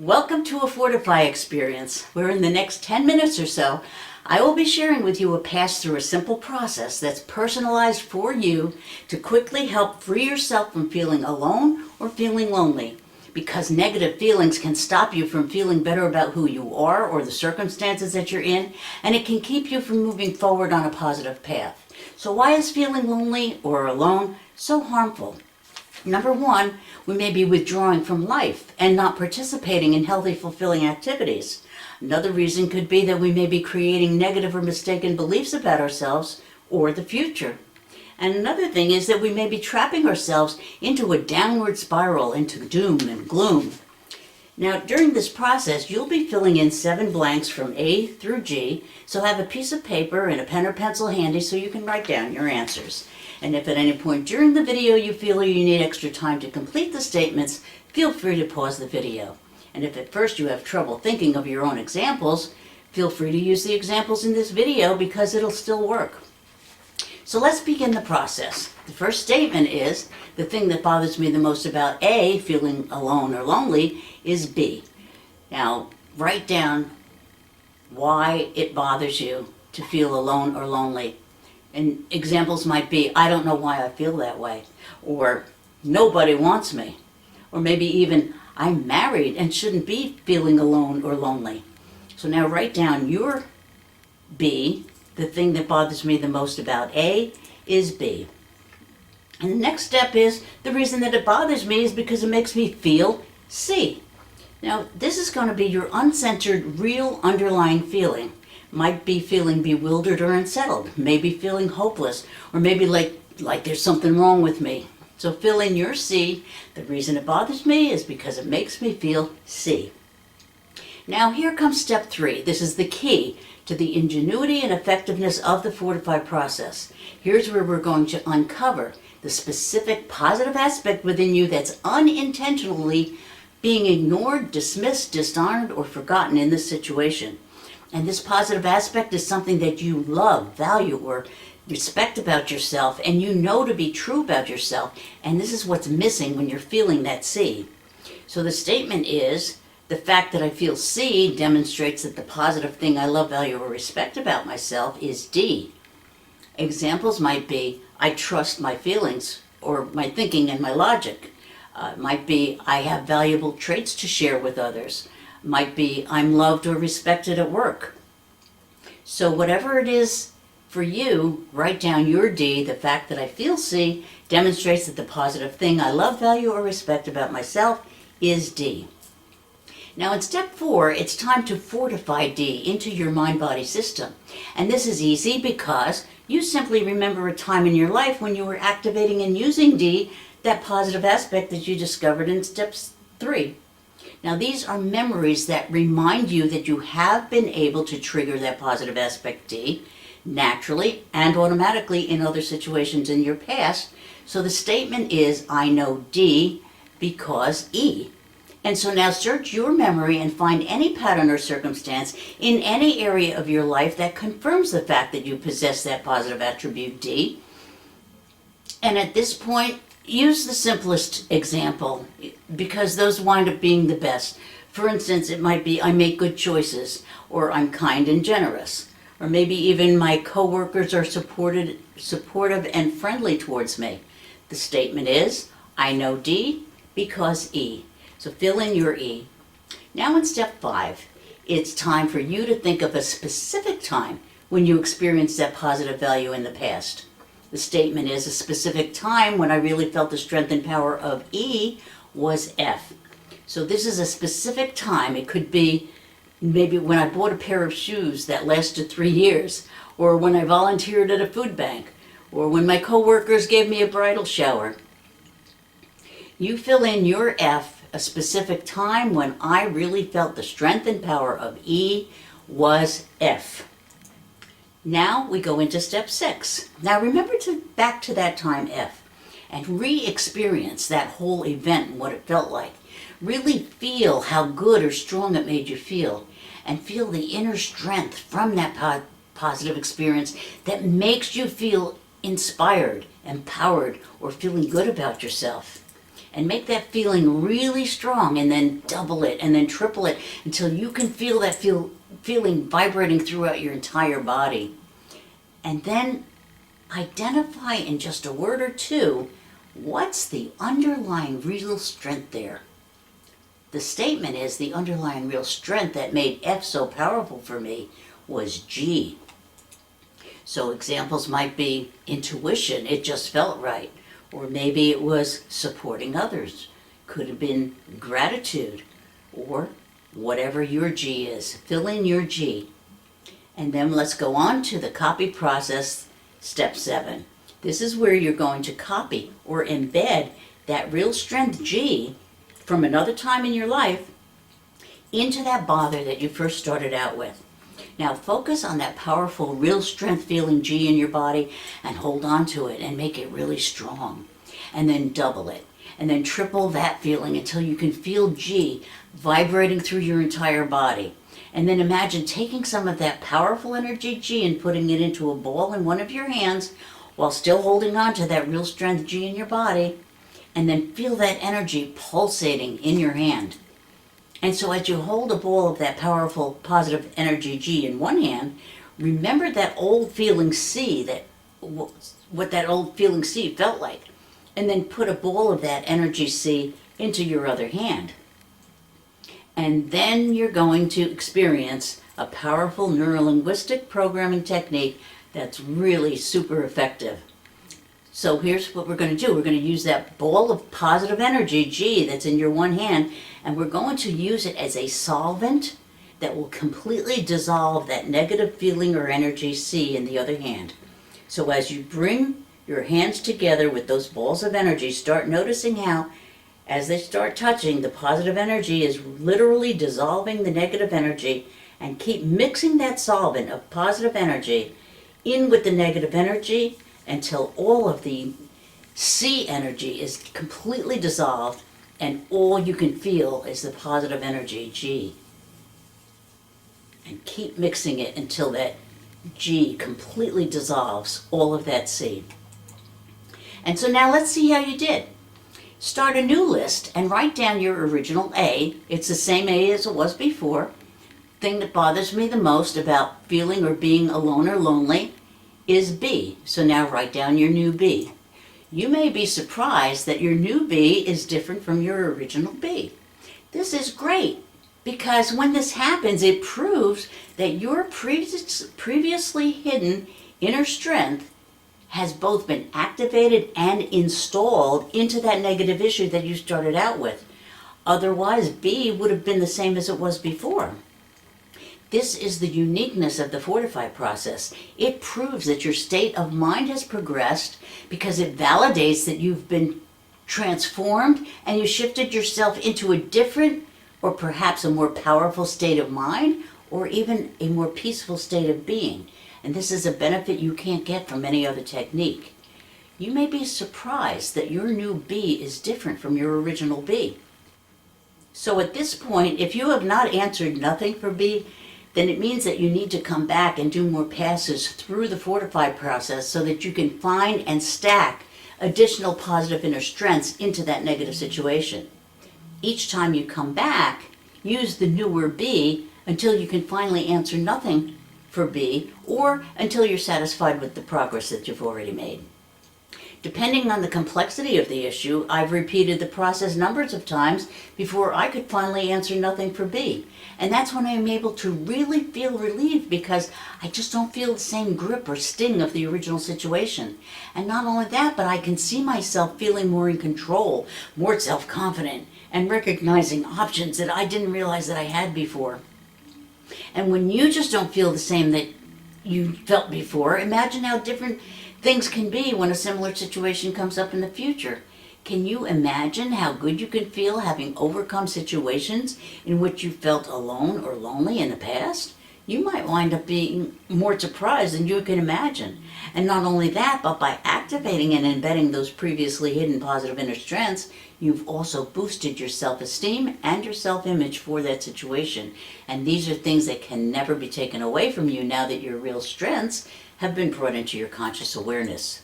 Welcome to a Fortify experience, where in the next 10 minutes or so, I will be sharing with you a pass through a simple process that's personalized for you to quickly help free yourself from feeling alone or feeling lonely. Because negative feelings can stop you from feeling better about who you are or the circumstances that you're in, and it can keep you from moving forward on a positive path. So why is feeling lonely or alone so harmful? Number one, we may be withdrawing from life and not participating in healthy, fulfilling activities. Another reason could be that we may be creating negative or mistaken beliefs about ourselves or the future. And another thing is that we may be trapping ourselves into a downward spiral, into doom and gloom. Now, during this process, you'll be filling in 7 blanks from A through G, so have a piece of paper and a pen or pencil handy so you can write down your answers. And if at any point during the video you feel you need extra time to complete the statements, feel free to pause the video. And if at first you have trouble thinking of your own examples, feel free to use the examples in this video because it'll still work. So let's begin the process. The first statement is, the thing that bothers me the most about A, feeling alone or lonely, is B. Now, write down why it bothers you to feel alone or lonely. And examples might be, I don't know why I feel that way, or nobody wants me, or maybe even, I'm married and shouldn't be feeling alone or lonely. So now write down your B. The thing that bothers me the most about A is B. And the next step is, the reason that it bothers me is because it makes me feel C. Now, this is going to be your uncensored, real underlying feeling. Might be feeling bewildered or unsettled, maybe feeling hopeless, or maybe like there's something wrong with me. So fill in your C. The reason it bothers me is because it makes me feel C. Now here comes step 3. This is the key to the ingenuity and effectiveness of the Fortify process. Here's where we're going to uncover the specific positive aspect within you that's unintentionally being ignored, dismissed, dishonored, or forgotten in this situation. And this positive aspect is something that you love, value, or respect about yourself, and you know to be true about yourself. And this is what's missing when you're feeling that C. So the statement is, the fact that I feel C demonstrates that the positive thing I love, value, or respect about myself is D. Examples might be, I trust my feelings, or my thinking and my logic. Might be, I have valuable traits to share with others. Might be, I'm loved or respected at work. So whatever it is for you, write down your D. The fact that I feel C demonstrates that the positive thing I love, value, or respect about myself is D. Now in step 4, it's time to fortify D into your mind-body system. And this is easy because you simply remember a time in your life when you were activating and using D, that positive aspect that you discovered in step 3. Now these are memories that remind you that you have been able to trigger that positive aspect D naturally and automatically in other situations in your past. So the statement is, I know D because E. And so now search your memory and find any pattern or circumstance in any area of your life that confirms the fact that you possess that positive attribute D. And at this point, use the simplest example because those wind up being the best. For instance, it might be, I make good choices, or I'm kind and generous, or maybe even my coworkers are supportive and friendly towards me. The statement is, I know D because E. So fill in your E. Now in step 5, it's time for you to think of a specific time when you experienced that positive value in the past. The statement is, a specific time when I really felt the strength and power of E was F. So this is a specific time. It could be maybe when I bought a pair of shoes that lasted 3 years, or when I volunteered at a food bank, or when my coworkers gave me a bridal shower. You fill in your F. A specific time when I really felt the strength and power of E was F. Now we go into step 6. Now remember to back to that time F and re-experience that whole event and what it felt like. Really feel how good or strong it made you feel, and feel the inner strength from that positive experience that makes you feel inspired, empowered, or feeling good about yourself. and make that feeling really strong, and then double it and then triple it until you can feel that feeling vibrating throughout your entire body. And then identify in just a word or two what's the underlying real strength there. The statement is the underlying real strength that made F so powerful for me was G. So examples might be intuition, it just felt right. Or maybe it was supporting others. Could have been gratitude, or whatever your G is. Fill in your G. And then let's go on to the copy process, step 7. This is where you're going to copy or embed that real strength G from another time in your life into that bother that you first started out with. Now focus on that powerful, real strength feeling G in your body and hold on to it and make it really strong. And then double it. And then triple that feeling until you can feel G vibrating through your entire body. And then imagine taking some of that powerful energy G and putting it into a ball in one of your hands while still holding on to that real strength G in your body. And then feel that energy pulsating in your hand. And so as you hold a ball of that powerful positive energy G in one hand, remember that old feeling C, what that old feeling C felt like. And then put a ball of that energy C into your other hand. And then you're going to experience a powerful neurolinguistic programming technique that's really super effective. So here's what we're going to do. We're going to use that ball of positive energy, G, that's in your one hand, and we're going to use it as a solvent that will completely dissolve that negative feeling or energy, C, in the other hand. So as you bring your hands together with those balls of energy, start noticing how, as they start touching, the positive energy is literally dissolving the negative energy, and keep mixing that solvent of positive energy in with the negative energy until all of the C energy is completely dissolved and all you can feel is the positive energy, G. And keep mixing it until that G completely dissolves all of that C. And so now let's see how you did. Start a new list and write down your original A. It's the same A as it was before. Thing that bothers me the most about feeling or being alone or lonely is B. So now write down your new B. You may be surprised that your new B is different from your original B. This is great because when this happens, it proves that your previously hidden inner strength has both been activated and installed into that negative issue that you started out with. Otherwise, B would have been the same as it was before. This is the uniqueness of the Fortify process. It proves that your state of mind has progressed because it validates that you've been transformed and you shifted yourself into a different or perhaps a more powerful state of mind or even a more peaceful state of being. And this is a benefit you can't get from any other technique. You may be surprised that your new B is different from your original B. So at this point, if you have not answered nothing for B, then it means that you need to come back and do more passes through the Fortify process so that you can find and stack additional positive inner strengths into that negative situation. Each time you come back, use the newer B until you can finally answer nothing for B or until you're satisfied with the progress that you've already made. Depending on the complexity of the issue, I've repeated the process numbers of times before I could finally answer nothing for B. And that's when I'm able to really feel relieved because I just don't feel the same grip or sting of the original situation. And not only that, but I can see myself feeling more in control, more self-confident, and recognizing options that I didn't realize that I had before. And when you just don't feel the same that you felt before, imagine how different things can be when a similar situation comes up in the future. Can you imagine how good you can feel having overcome situations in which you felt alone or lonely in the past? You might wind up being more surprised than you can imagine. And not only that, but by activating and embedding those previously hidden positive inner strengths, you've also boosted your self-esteem and your self-image for that situation. And these are things that can never be taken away from you now that your real strengths have been brought into your conscious awareness.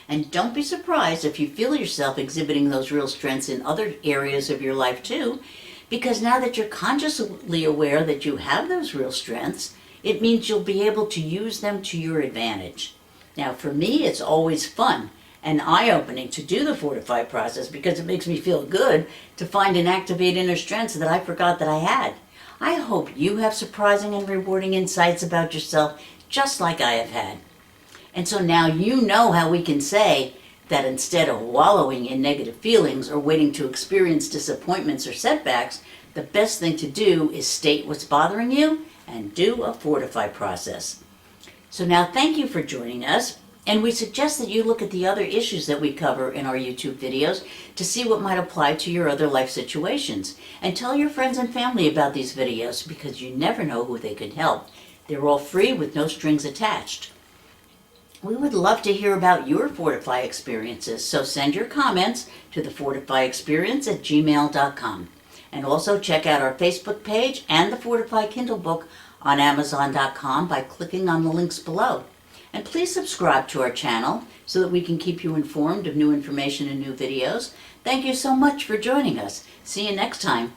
And don't be surprised if you feel yourself exhibiting those real strengths in other areas of your life too, because now that you're consciously aware that you have those real strengths, it means you'll be able to use them to your advantage. Now, for me, it's always fun and eye-opening to do the Fortify process because it makes me feel good to find and activate inner strengths that I forgot that I had. I hope you have surprising and rewarding insights about yourself just like I have had. And so now you know how we can say that instead of wallowing in negative feelings or waiting to experience disappointments or setbacks, the best thing to do is state what's bothering you and do a Fortify process. So now thank you for joining us, and we suggest that you look at the other issues that we cover in our YouTube videos to see what might apply to your other life situations. And tell your friends and family about these videos because you never know who they could help. They're all free with no strings attached. We would love to hear about your Fortify experiences, so send your comments to thefortifyexperience@gmail.com. And also check out our Facebook page and the Fortify Kindle book on Amazon.com by clicking on the links below. And please subscribe to our channel so that we can keep you informed of new information and new videos. Thank you so much for joining us. See you next time.